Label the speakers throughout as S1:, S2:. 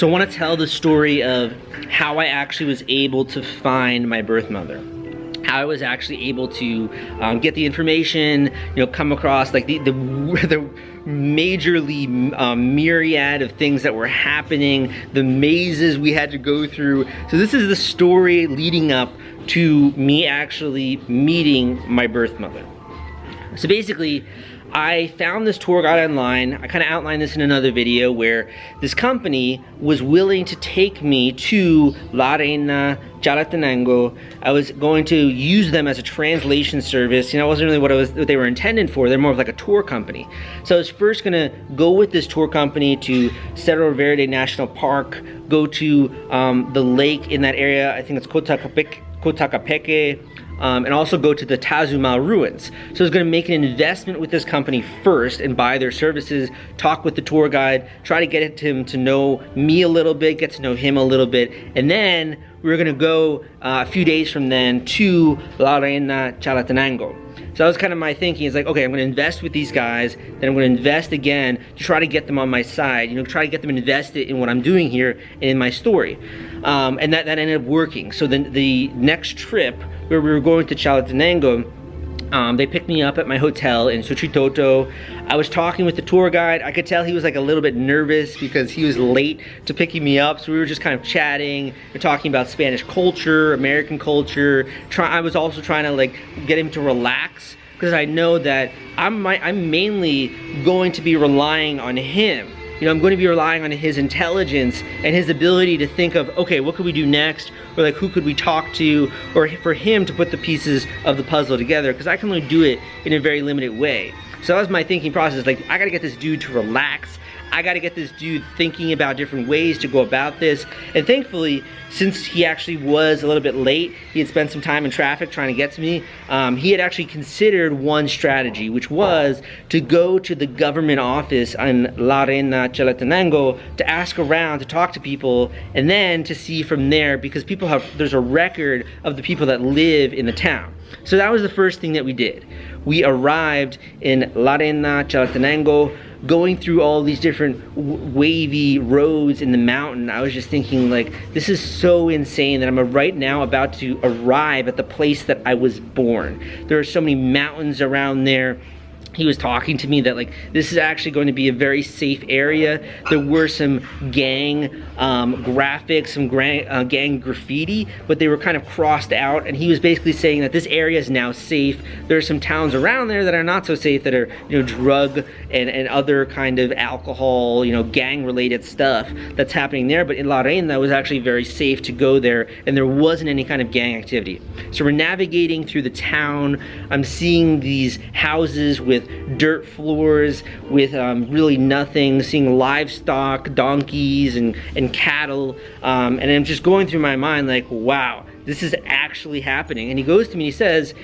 S1: So I want to tell the story of how I actually was able to find my birth mother. How I was actually able to get the information, come across like the majorly myriad of things that were happening, the mazes we had to go through. So this is the story leading up to me actually meeting my birth mother. So basically, I found this tour guide online. I kind of outlined this in another video where this company was willing to take me to La Reina, Chalatenango. I was going to use them as a translation service. It wasn't really what they were intended for. They're more of like a tour company. So I was first gonna go with this tour company to Cerro Verde National Park, go to the lake in that area. I think it's Cotacapeque. And also go to the Tazumal ruins. So I was gonna make an investment with this company first and buy their services, talk with the tour guide, try to get him to know me a little bit, get to know him a little bit, and then we were gonna go a few days from then to La Reina, Chalatenango. So that was kind of my thinking. It's like, okay, I'm gonna invest with these guys, then I'm gonna invest again to try to get them on my side, try to get them invested in what I'm doing here and in my story. And that ended up working. So then the next trip where we were going to Chalatenango, they picked me up at my hotel in Suchitoto. I was talking with the tour guide. I could tell he was like a little bit nervous because he was late to picking me up. So we were just kind of chatting. We're talking about Spanish culture, American culture. I was also trying to like get him to relax because I know that I'm mainly going to be relying on him. I'm going to be relying on his intelligence and his ability to think of, okay, what could we do next? Or like, who could we talk to? Or for him to put the pieces of the puzzle together, because I can only do it in a very limited way. So that was my thinking process. Like, I gotta get this dude to relax. I gotta get this dude thinking about different ways to go about this. And thankfully, since he actually was a little bit late, he had spent some time in traffic trying to get to me, he had actually considered one strategy, which was to go to the government office in La Reina, Chalatenango to ask around, to talk to people, and then to see from there, because there's a record of the people that live in the town. So that was the first thing that we did. We arrived in La Reina, Chalatenango, going through all these different wavy roads in the mountain. I was just thinking, like, this is so insane that I'm right now about to arrive at the place that I was born. There are so many mountains around there. He was talking to me that like this is actually going to be a very safe area. There were some gang graphics, some gang graffiti, but they were kind of crossed out, and he was basically saying that this area is now safe. There are some towns around there that are not so safe, that are drug and other kind of alcohol, gang related stuff that's happening there. But in La Reina, it was actually very safe to go there, and there wasn't any kind of gang activity. So we're navigating through the town. I'm seeing these houses with dirt floors, with really nothing, seeing livestock, donkeys and cattle, and I'm just going through my mind like, wow, this is actually happening. And he goes to me and he says,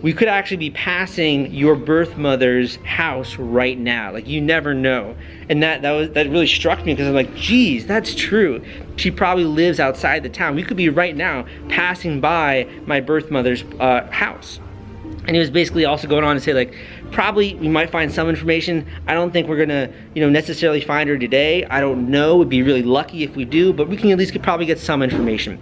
S1: we could actually be passing your birth mother's house right now. Like, you never know. And that really struck me, because I'm like, geez, that's true. She probably lives outside the town. We could be right now passing by my birth mother's house. And he was basically also going on to say, like, probably we might find some information. I don't think we're gonna, necessarily find her today. I don't know. We'd be really lucky if we do, but we can at least probably get some information.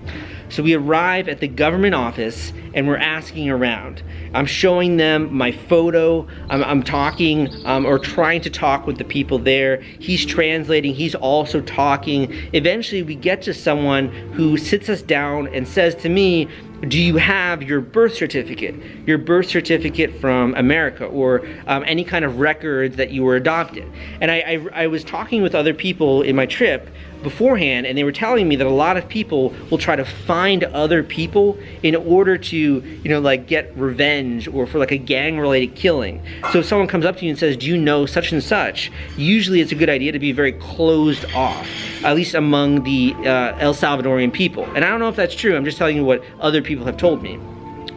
S1: So we arrive at the government office and we're asking around. I'm showing them my photo. I'm talking or trying to talk with the people there. He's translating. He's also talking. Eventually we get to someone who sits us down and says to me, do you have your birth certificate? Your birth certificate from America, or any kind of records that you were adopted? And I was talking with other people in my trip beforehand, and they were telling me that a lot of people will try to find other people in order to, like, get revenge or for like a gang-related killing. So if someone comes up to you and says, do you know such and such? Usually it's a good idea to be very closed off, at least among the El Salvadorian people. And I don't know if that's true. I'm just telling you what other people have told me.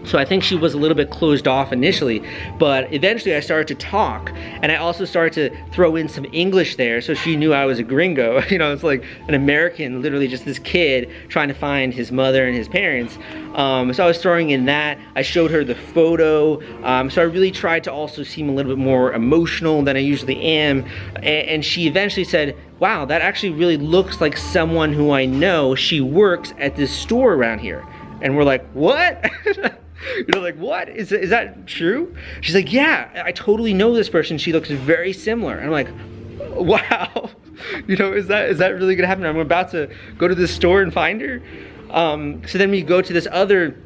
S1: So I think she was a little bit closed off initially, but eventually I started to talk, and I also started to throw in some English there, so she knew I was a gringo. You know, it's like an American, literally just this kid trying to find his mother and his parents. So I was throwing in that. I showed her the photo, so I really tried to also seem a little bit more emotional than I usually am, and she eventually said, wow, that actually really looks like someone who I know. She works at this store around here. And we're like, what? You know, like, what? Is that true? She's like, yeah, I totally know this person. She looks very similar. And I'm like, wow. You know, is that really gonna happen? I'm about to go to this store and find her. So then we go to this other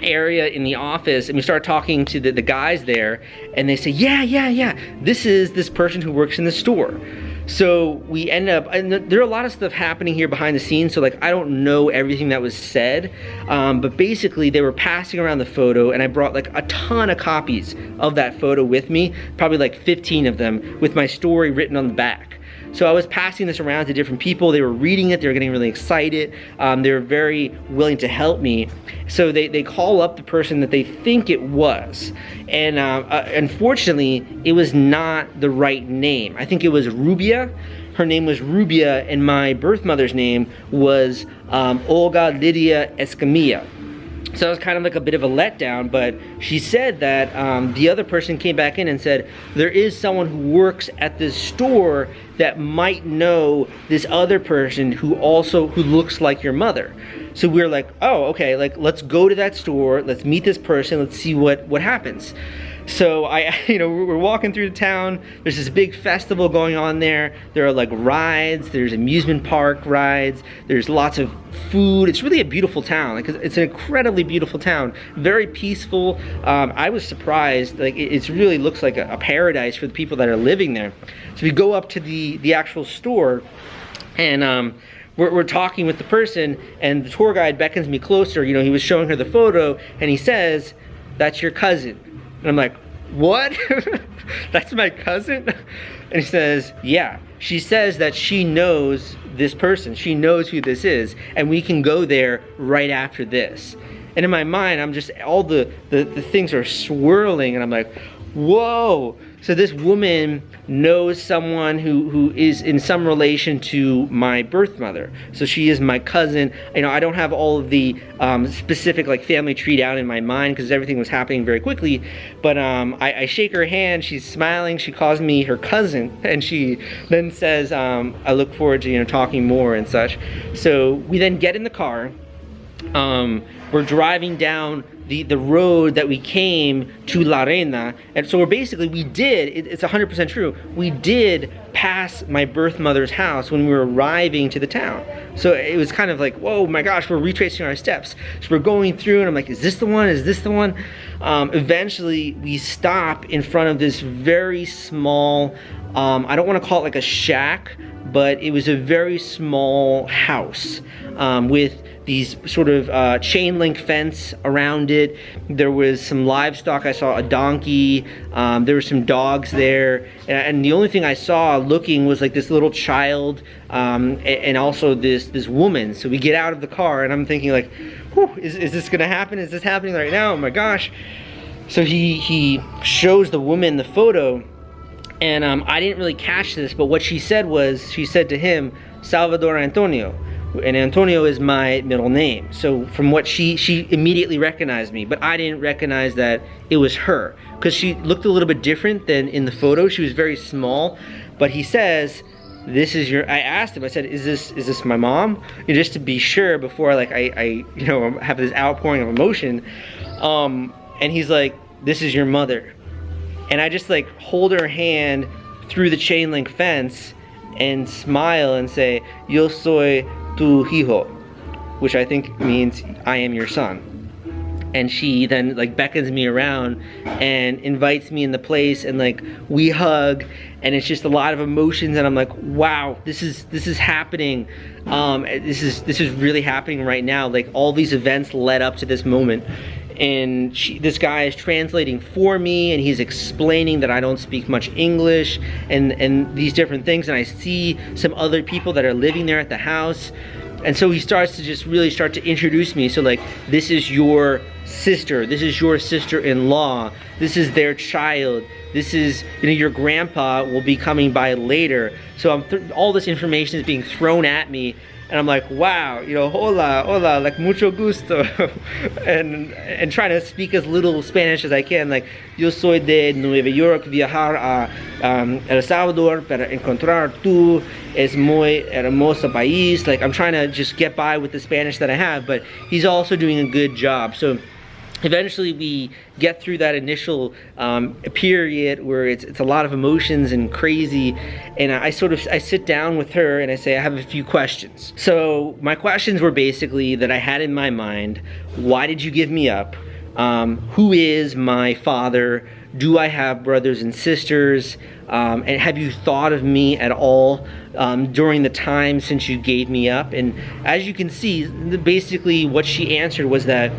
S1: area in the office, and we start talking to the guys there, and they say, yeah, this is this person who works in the store. So we end up, and there are a lot of stuff happening here behind the scenes, so like I don't know everything that was said, but basically they were passing around the photo, and I brought like a ton of copies of that photo with me, probably like 15 of them, with my story written on the back. So I was passing this around to different people. They were reading it, they were getting really excited. They were very willing to help me. So they call up the person that they think it was. And unfortunately, it was not the right name. I think it was Rubia. Her name was Rubia, and my birth mother's name was Olga Lydia Escamilla. So it was kind of like a bit of a letdown, but she said that the other person came back in and said, there is someone who works at this store that might know this other person who looks like your mother. So we were like, oh, okay, like let's go to that store, let's meet this person, let's see what happens. So we're walking through the town. There's this big festival going on there. There are like rides, there's amusement park rides, there's lots of food. It's really a beautiful town. Like, it's an incredibly beautiful town, very peaceful. I was surprised. Like, it really looks like a paradise for the people that are living there. So we go up to the actual store, and we're talking with the person, and the tour guide beckons me closer. You know, he was showing her the photo, and he says, "That's your cousin." And I'm like, what? That's my cousin? And he says, yeah. She says that she knows this person. She knows who this is. And we can go there right after this. And in my mind, I'm just, all the things are swirling. And I'm like, whoa. So this woman knows someone who is in some relation to my birth mother. So she is my cousin. You know, I don't have all of the specific like family tree down in my mind because everything was happening very quickly. But I shake her hand. She's smiling. She calls me her cousin, and she then says, "I look forward to talking more and such." So we then get in the car. We're driving down the road that we came to La Reina, and so we did, it's 100% true, we did pass my birth mother's house when we were arriving to the town. So it was kind of like, whoa, my gosh, we're retracing our steps. So we're going through, and I'm like, is this the one? Is this the one? Eventually, we stop in front of this very small, I don't want to call it like a shack, but it was a very small house with these sort of chain link fence around it. There was some livestock. I saw a donkey. There were some dogs there. And the only thing I saw looking was like this little child and also this woman. So we get out of the car, and I'm thinking like, whew, is this gonna happen? Is this happening right now? Oh my gosh. So he shows the woman the photo, and I didn't really catch this, but what she said was, she said to him, Salvador Antonio. And Antonio is my middle name. So from what she immediately recognized me, but I didn't recognize that it was her, because she looked a little bit different than in the photo. She was very small. But he says, this is your, I asked him, I said, is this my mom? Just to be sure before I have this outpouring of emotion. And he's like, this is your mother. And I just like hold her hand through the chain link fence and smile and say, yo soy tu hijo, which I think means I am your son. And she then like beckons me around and invites me in the place, and like we hug, and it's just a lot of emotions, and I'm like, wow, this is happening. This is really happening right now. Like all these events led up to this moment. And this guy is translating for me, and he's explaining that I don't speak much English and these different things. And I see some other people that are living there at the house, And so he starts to just really start to introduce me. So like, this is your sister, this is your sister-in-law, this is their child, this is, you know, your grandpa will be coming by later. So all this information is being thrown at me, and I'm like, wow, you know, hola, like mucho gusto, and trying to speak as little Spanish as I can, like, yo soy de Nueva York, viajar a El Salvador para encontrar tú, es muy hermoso país. Like, I'm trying to just get by with the Spanish that I have, but he's also doing a good job. So eventually we get through that initial period where it's a lot of emotions and crazy, and I sit down with her and I say, I have a few questions. So my questions were basically that I had in my mind: why did you give me up? Who is my father? Do I have brothers and sisters? And have you thought of me at all during the time since you gave me up? And as you can see, basically what she answered was that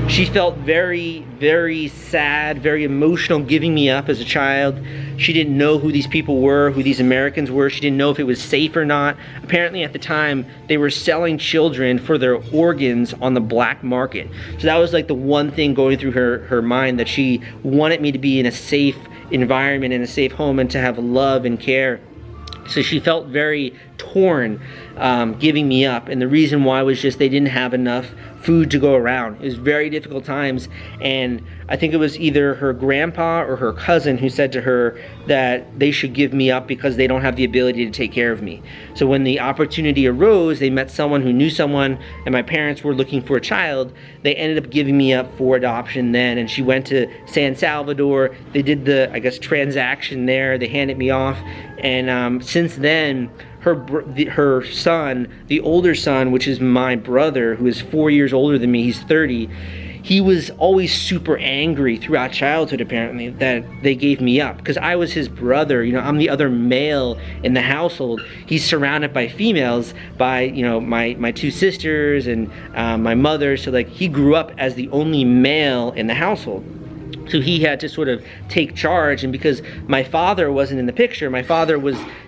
S1: she felt very, very sad, very emotional giving me up as a child. She didn't know who these people were, who these Americans were. She didn't know if it was safe or not. Apparently at the time, they were selling children for their organs on the black market. So that was like the one thing going through her mind, that she wanted me to be in a safe environment, in a safe home, and to have love and care. So she felt very torn giving me up, and the reason why was just they didn't have enough food to go around. It was very difficult times, and I think it was either her grandpa or her cousin who said to her that they should give me up because they don't have the ability to take care of me. So when the opportunity arose, they met someone who knew someone, and my parents were looking for a child. They ended up giving me up for adoption then, and she went to San Salvador. They did the, I guess, transaction there. They handed me off, and since then, her son, the older son, which is my brother, who is 4 years older than me, he's 30, he was always super angry throughout childhood, apparently, that they gave me up. Because I was his brother, you know, I'm the other male in the household. He's surrounded by females, by, you know, my two sisters and my mother. So like, he grew up as the only male in the household. So he had to sort of take charge, and because my father wasn't in the picture, my father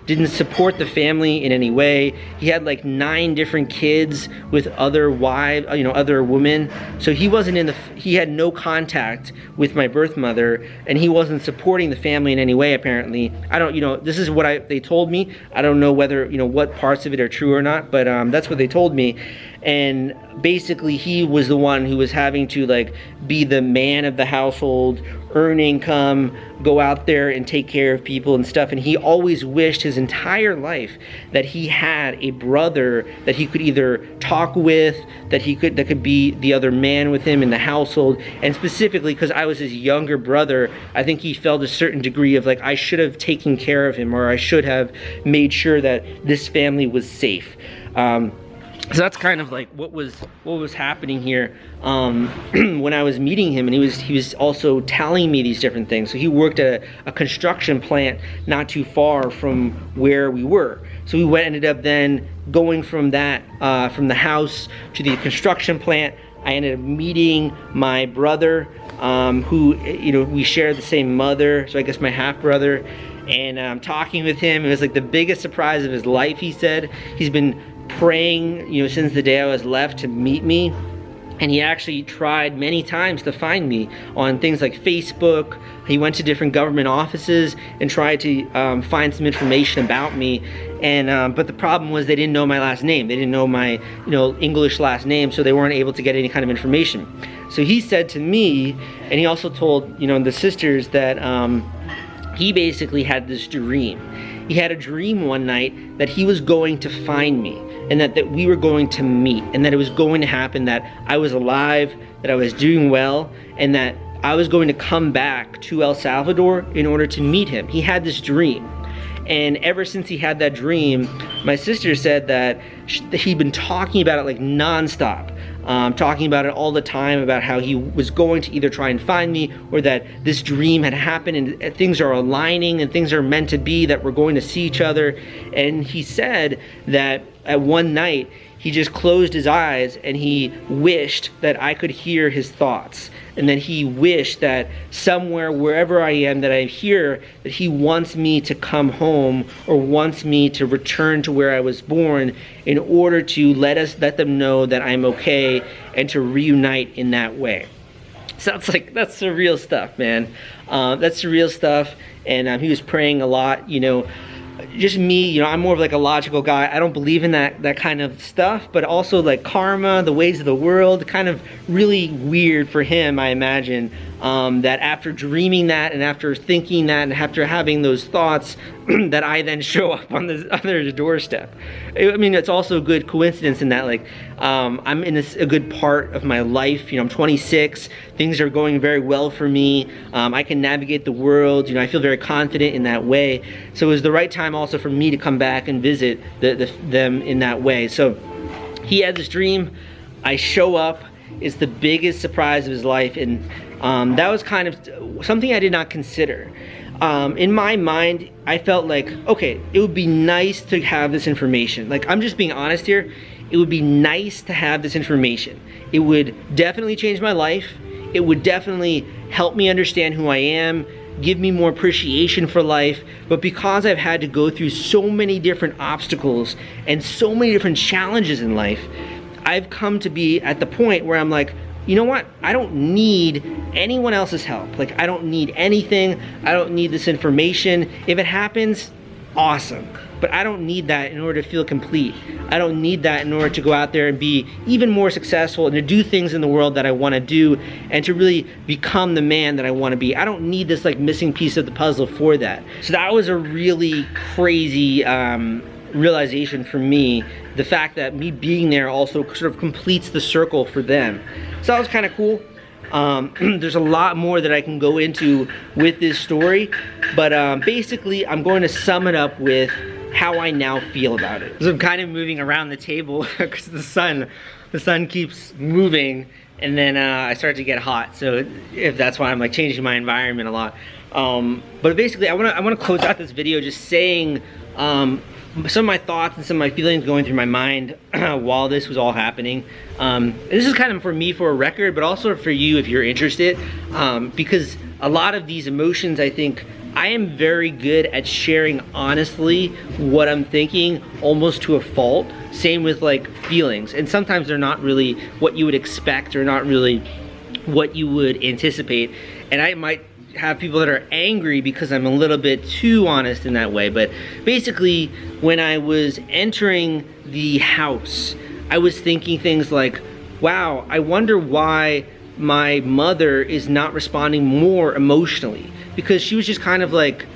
S1: didn't support the family in any way. He had like 9 different kids with other wives, you know, other women. So he wasn't he had no contact with my birth mother, and he wasn't supporting the family in any way, apparently. I don't, you know, this is what they told me. I don't know whether, you know, what parts of it are true or not, but that's what they told me. And basically he was the one who was having to like be the man of the household, earn income, go out there and take care of people and stuff. And he always wished his entire life that he had a brother that he could either talk with, that could be the other man with him in the household. And specifically because I was his younger brother, I think he felt a certain degree of like, I should have taken care of him, or I should have made sure that this family was safe. So that's kind of like what was happening here when I was meeting him, and he was also telling me these different things. So he worked at a construction plant not too far from where we were. So we ended up then going from that from the house to the construction plant. I ended up meeting my brother, who, you know, we share the same mother, so I guess my half brother. And talking with him, it was like the biggest surprise of his life. He said he's been praying, you know, since the day I was left to meet me, and he actually tried many times to find me on things like Facebook. He went to different government offices and tried to find some information about me, and but the problem was they didn't know my last name. They didn't know my, you know, English last name, so they weren't able to get any kind of information. So he said to me, and he also told, you know, the sisters that he basically had this dream. He had a dream one night that he was going to find me, and that we were going to meet, and that it was going to happen, that I was alive, that I was doing well, and that I was going to come back to El Salvador in order to meet him. He had this dream. And ever since he had that dream, my sister said that he'd been talking about it like nonstop. Talking about it all the time, about how he was going to either try and find me, or that this dream had happened and things are aligning and things are meant to be, that we're going to see each other. And he said that at one night he just closed his eyes and he wished that I could hear his thoughts, and that he wished that somewhere, wherever I am, that I hear that he wants me to come home, or wants me to return to to where I was born in order to let them know that I'm okay and to reunite in that way. Sounds like that's surreal stuff, man. That's surreal stuff. And he was praying a lot, you know. Just me, you know, I'm more of like a logical guy. I don't believe in that kind of stuff, but also like karma, the ways of the world, kind of really weird for him, I imagine, that after dreaming that and after thinking that and after having those thoughts, that I then show up on the other doorstep. I mean, it's also a good coincidence in that, like, I'm in a good part of my life. You know, I'm 26. Things are going very well for me. I can navigate the world. You know, I feel very confident in that way. So it was the right time also for me to come back and visit them in that way. So he had this dream. I show up. It's the biggest surprise of his life, and that was kind of something I did not consider. In my mind, I felt like, okay, it would be nice to have this information. Like, I'm just being honest here. It would be nice to have this information. It would definitely change my life. It would definitely help me understand who I am, give me more appreciation for life. But because I've had to go through so many different obstacles and so many different challenges in life, I've come to be at the point where I'm like, you know what? I don't need anyone else's help. Like, I don't need anything. I don't need this information. If it happens, awesome. But I don't need that in order to feel complete. I don't need that in order to go out there and be even more successful and to do things in the world that I want to do and to really become the man that I want to be. I don't need this like missing piece of the puzzle for that. So that was a really crazy realization for me. The fact that me being there also sort of completes the circle for them. So that was kind of cool. There's a lot more that I can go into with this story, but basically I'm going to sum it up with how I now feel about it. So I'm kind of moving around the table because the sun keeps moving, and then I start to get hot. So if that's why I'm like changing my environment a lot. But basically I want to close out this video just saying some of my thoughts and some of my feelings going through my mind while this was all happening. This is kind of for me for a record, but also for you if you're interested, because a lot of these emotions, I think, I am very good at sharing honestly what I'm thinking, almost to a fault. Same with like feelings, and sometimes they're not really what you would expect or not really what you would anticipate, and I might have people that are angry because I'm a little bit too honest in that way. But basically, when I was entering the house, I was thinking things like, wow, I wonder why my mother is not responding more emotionally, because she was just kind of like,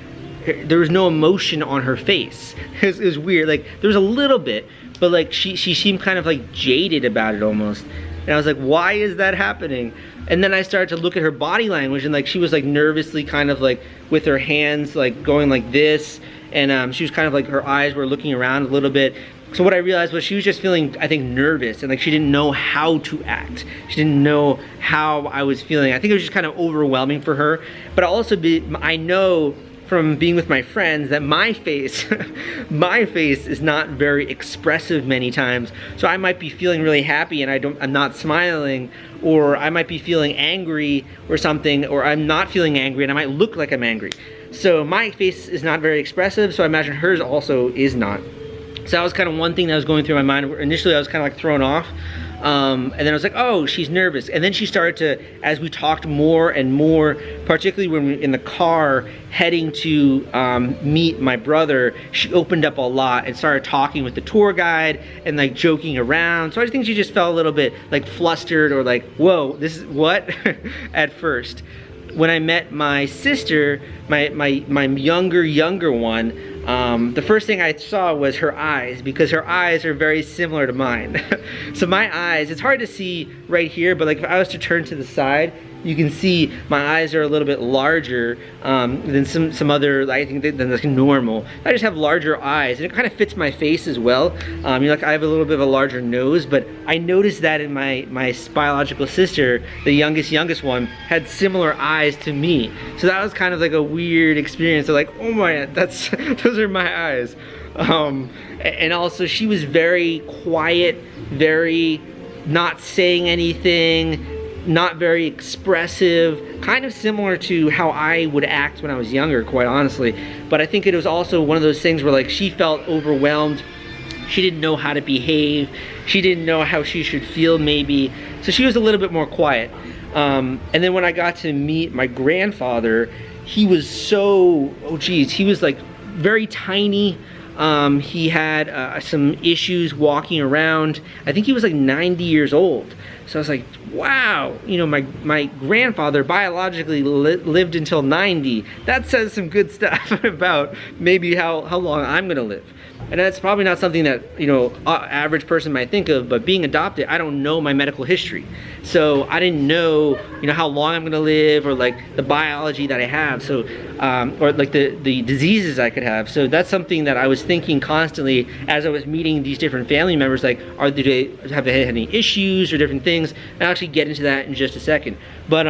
S1: there was no emotion on her face. It was weird. Like, there was a little bit, but like she seemed kind of like jaded about it almost. And I was like, why is that happening? And then I started to look at her body language, and like she was like nervously kind of like with her hands like going like this, and she was kind of like, her eyes were looking around a little bit. So what I realized was she was just feeling, I think, nervous, and like she didn't know how to act. She didn't know how I was feeling. I think it was just kind of overwhelming for her. But I know from being with my friends that my face my face is not very expressive many times. So I might be feeling really happy and I'm not smiling, or I might be feeling angry or something, or I'm not feeling angry and I might look like I'm angry. So my face is not very expressive, so I imagine hers also is not. So that was kind of one thing that was going through my mind. Initially I was kind of like thrown off. And then I was like, oh, she's nervous. And then she started to, as we talked more and more, particularly when we were in the car heading to meet my brother, she opened up a lot and started talking with the tour guide and like joking around. So I think she just felt a little bit like flustered, or like, whoa, this is what? At first. When I met my sister, my younger one, the first thing I saw was her eyes, because her eyes are very similar to mine. So my eyes, it's hard to see right here, but like if I was to turn to the side, you can see my eyes are a little bit larger than some other, I think, than like normal. I just have larger eyes, and it kind of fits my face as well. You know, like I have a little bit of a larger nose, but I noticed that in my biological sister, the youngest one, had similar eyes to me. So that was kind of like a weird experience. So like, oh my, those are my eyes. And also she was very quiet, very not saying anything, not very expressive, kind of similar to how I would act when I was younger, quite honestly. But I think it was also one of those things where like she felt overwhelmed She didn't know how to behave. She didn't know how she should feel maybe. So she was a little bit more quiet. And then when I got to meet my grandfather, he was so, he was like very tiny. He had some issues walking around. I think he was like 90 years old. So I was like, wow, you know, my grandfather biologically lived until 90. That says some good stuff about maybe how long I'm gonna live. And that's probably not something that, you know, average person might think of, but being adopted, I don't know my medical history. So I didn't know, you know, how long I'm gonna live, or like the biology that I have, so, or like the diseases I could have. So that's something that I was thinking constantly as I was meeting these different family members, like, have they had any issues or different things? And I'll actually get into that in just a second. But,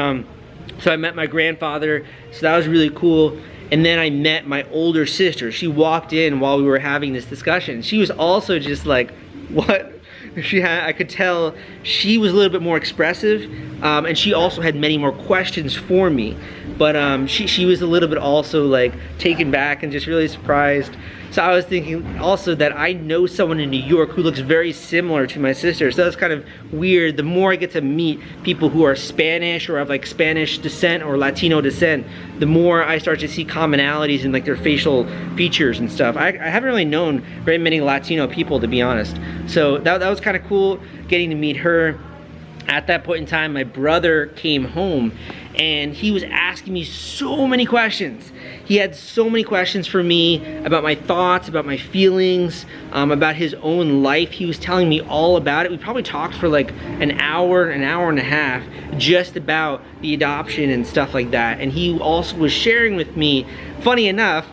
S1: so I met my grandfather, so that was really cool. And then I met my older sister. She walked in while we were having this discussion. She was also just like, what? I could tell she was a little bit more expressive, and she also had many more questions for me. But she was a little bit also like taken back and just really surprised. So I was thinking also that I know someone in New York who looks very similar to my sister. So that's kind of weird. The more I get to meet people who are Spanish or have like Spanish descent or Latino descent, the more I start to see commonalities in like their facial features and stuff. I haven't really known very many Latino people, to be honest. So that was kind of cool getting to meet her. At that point in time, my brother came home and he was asking me so many questions. He had so many questions for me about my thoughts, about my feelings, about his own life. He was telling me all about it. We probably talked for like an hour and a half just about the adoption and stuff like that. And he also was sharing with me, funny enough,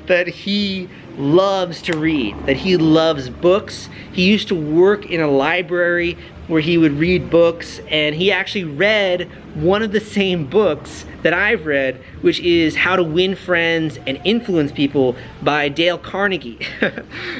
S1: that he loves to read, that he loves books. He used to work in a library where he would read books, and he actually read one of the same books that I've read, which is How to Win Friends and Influence People by Dale Carnegie.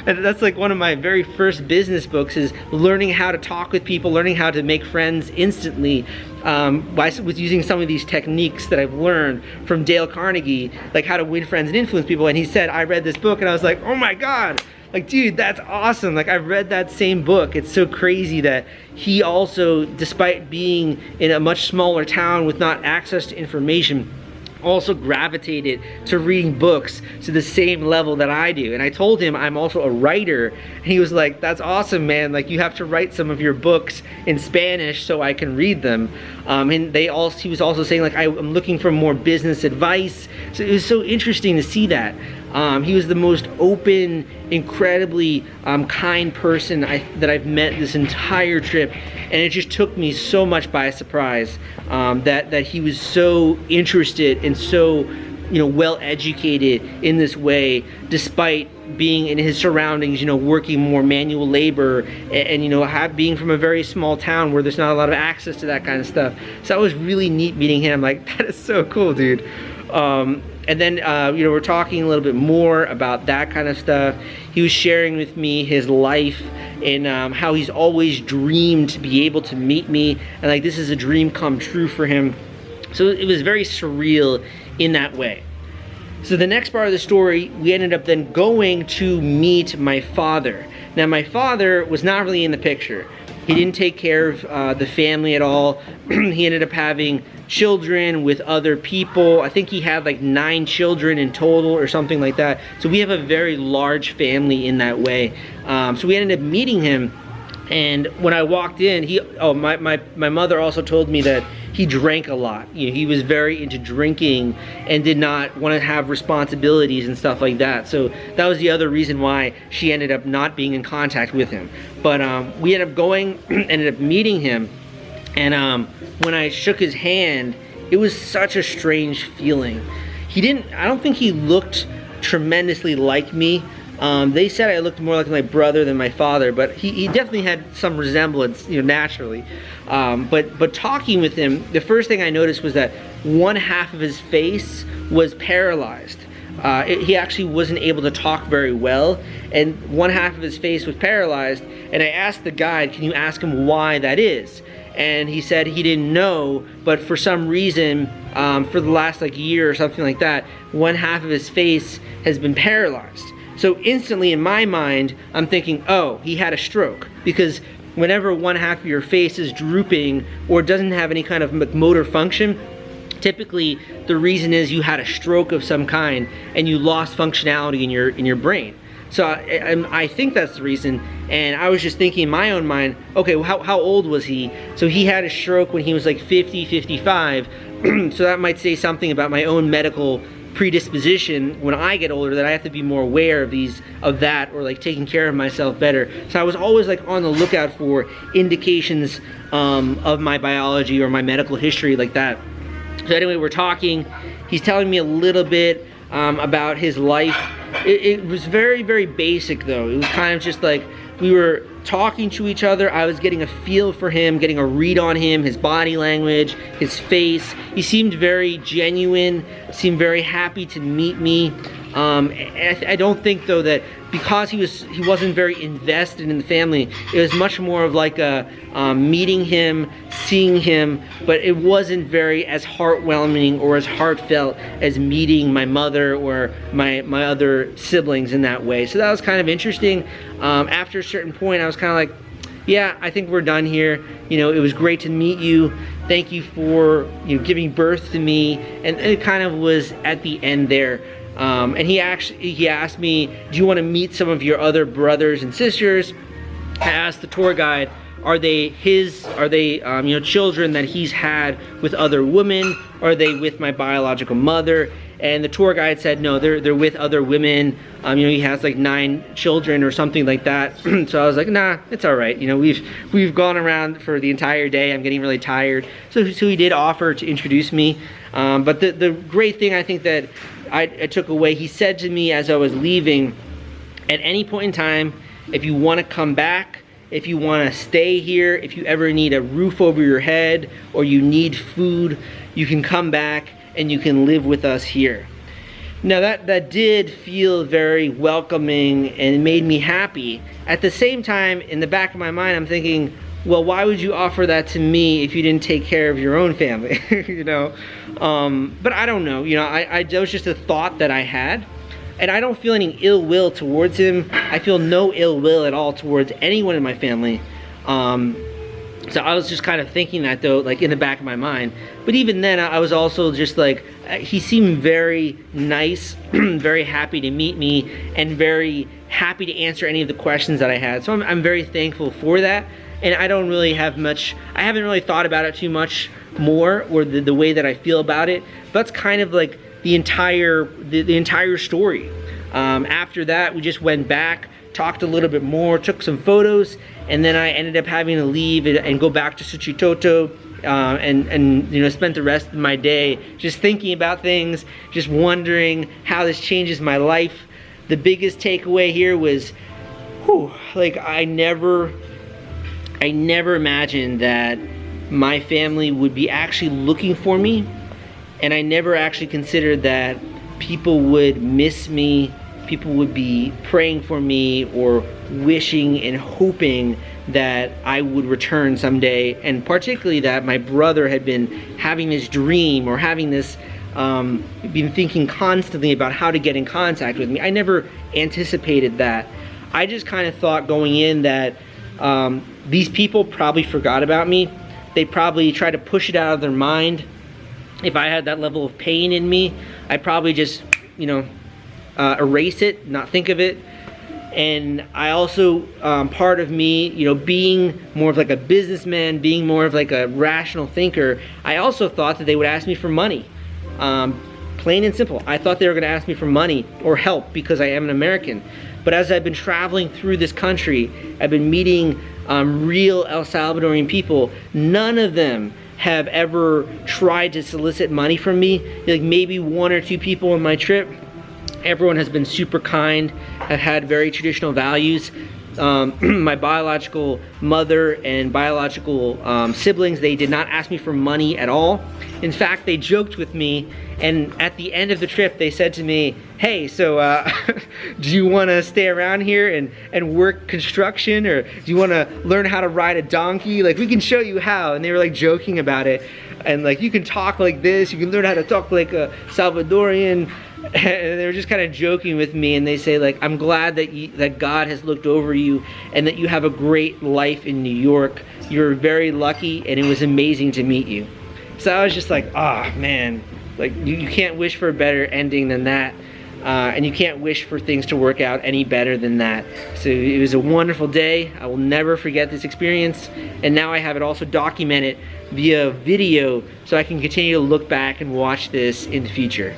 S1: And that's like one of my very first business books, is learning how to talk with people, learning how to make friends instantly, with using some of these techniques that I've learned from Dale Carnegie, like how to win friends and influence people. And he said, I read this book, and I was like, oh my God, like, dude, that's awesome. Like, I've read that same book. It's so crazy that he also, despite being in a much smaller town with not access to information, also gravitated to reading books to the same level that I do. And I told him I'm also a writer, and he was like, that's awesome, man. Like, you have to write some of your books in Spanish so I can read them. And he was also saying, like, I'm looking for more business advice. So it was so interesting to see that. He was the most open, incredibly kind person that I've met this entire trip, and it just took me so much by surprise that he was so interested and so, you know, well educated in this way, despite being in his surroundings, you know, working more manual labor, and you know, being from a very small town where there's not a lot of access to that kind of stuff. So that was really neat meeting him. Like, that is so cool, dude. And then, you know, we're talking a little bit more about that kind of stuff. He was sharing with me his life and how he's always dreamed to be able to meet me. And like, this is a dream come true for him. So it was very surreal in that way. So the next part of the story, we ended up then going to meet my father. Now, my father was not really in the picture. He didn't take care of the family at all. He ended up having children with other people. I think he had like 9 children in total or something like that. So we have a very large family in that way. So we ended up meeting him, and when I walked in, my mother also told me that he drank a lot. You know, he was very into drinking and did not want to have responsibilities and stuff like that. So that was the other reason why she ended up not being in contact with him. But we ended up going, ended up meeting him, and when I shook his hand, it was such a strange feeling. I don't think he looked tremendously like me. They said I looked more like my brother than my father, but he definitely had some resemblance, you know, naturally. But talking with him, the first thing I noticed was that one half of his face was paralyzed. He actually wasn't able to talk very well, and one half of his face was paralyzed. And I asked the guide, can you ask him why that is? And he said he didn't know, but for some reason, for the last like year or something like that, one half of his face has been paralyzed. So instantly in my mind, I'm thinking, oh, he had a stroke. Because whenever one half of your face is drooping or doesn't have any kind of motor function, typically the reason is you had a stroke of some kind and you lost functionality in your brain. So I think that's the reason, and I was just thinking in my own mind, okay, well, how old was he? So he had a stroke when he was like 50, 55, so that might say something about my own medical predisposition when I get older, that I have to be more aware of that, or like taking care of myself better. So I was always like on the lookout for indications of my biology or my medical history like that. So anyway, we're talking, he's telling me a little bit about his life. It was very, very basic though. It was kind of just like we were talking to each other. I was getting a feel for him, getting a read on him, his body language, his face. He seemed very genuine, seemed very happy to meet me. I don't think though that because he wasn't very invested in the family, it was much more of like a meeting him, seeing him, but it wasn't very as heartwarming or as heartfelt as meeting my mother or my other siblings in that way. So that was kind of interesting. After a certain point, I was kind of like, yeah, I think we're done here. You know, it was great to meet you. Thank you for, you know, giving birth to me. And it kind of was at the end there. And he asked me, do you want to meet some of your other brothers and sisters? I asked the tour guide, are they you know, children that he's had with other women? Or are they with my biological mother? And the tour guide said, no, they're with other women. You know, he has like 9 children or something like that. So I was like, nah, it's all right. You know, we've gone around for the entire day. I'm getting really tired. So he did offer to introduce me. But the great thing I think that I took away, he said to me as I was leaving, at any point in time, if you want to come back, if you want to stay here, if you ever need a roof over your head or you need food, you can come back and you can live with us here. Now that did feel very welcoming and made me happy. At the same time, in the back of my mind, I'm thinking, well, why would you offer that to me if you didn't take care of your own family? You know, but I don't know. You know, that was just a thought that I had, and I don't feel any ill will towards him. I feel no ill will at all towards anyone in my family. So I was just kind of thinking that though, like in the back of my mind. But even then, I was also just like, he seemed very nice, very happy to meet me, and very happy to answer any of the questions that I had. So I'm very thankful for that. And I don't really have much, I haven't really thought about it too much more, or the way that I feel about it. But that's kind of like the entire story. After that, we just went back, talked a little bit more, took some photos, and then I ended up having to leave and go back to Suchitoto, and you know, spent the rest of my day just thinking about things, just wondering how this changes my life. The biggest takeaway here was, whew, like I never imagined that my family would be actually looking for me, and I never actually considered that people would miss me, people would be praying for me or wishing and hoping that I would return someday, and particularly that my brother had been having this dream or having this been thinking constantly about how to get in contact with me. I never anticipated that. I just kind of thought going in that these people probably forgot about me. They probably tried to push it out of their mind. If I had that level of pain in me, I'd probably just, you know, erase it, not think of it. And I also, part of me, you know, being more of like a businessman, being more of like a rational thinker, I also thought that they would ask me for money. Plain and simple. I thought they were going to ask me for money or help because I am an American. But as I've been traveling through this country, I've been meeting real El Salvadorian people. None of them have ever tried to solicit money from me. Like maybe 1 or 2 people on my trip. Everyone has been super kind, have had very traditional values. My biological mother and biological siblings, they did not ask me for money at all. In fact, they joked with me, and at the end of the trip, they said to me, hey, so do you want to stay around here and work construction, or do you want to learn how to ride a donkey? Like, we can show you how. And they were like joking about it. And like, you can talk like this, you can learn how to talk like a Salvadorian. And they were just kind of joking with me, and they say like, I'm glad that God has looked over you and that you have a great life in New York. You're very lucky, and it was amazing to meet you. So I was just like, ah, man, like you can't wish for a better ending than that. And you can't wish for things to work out any better than that. So it was a wonderful day. I will never forget this experience. And now I have it also documented via video so I can continue to look back and watch this in the future.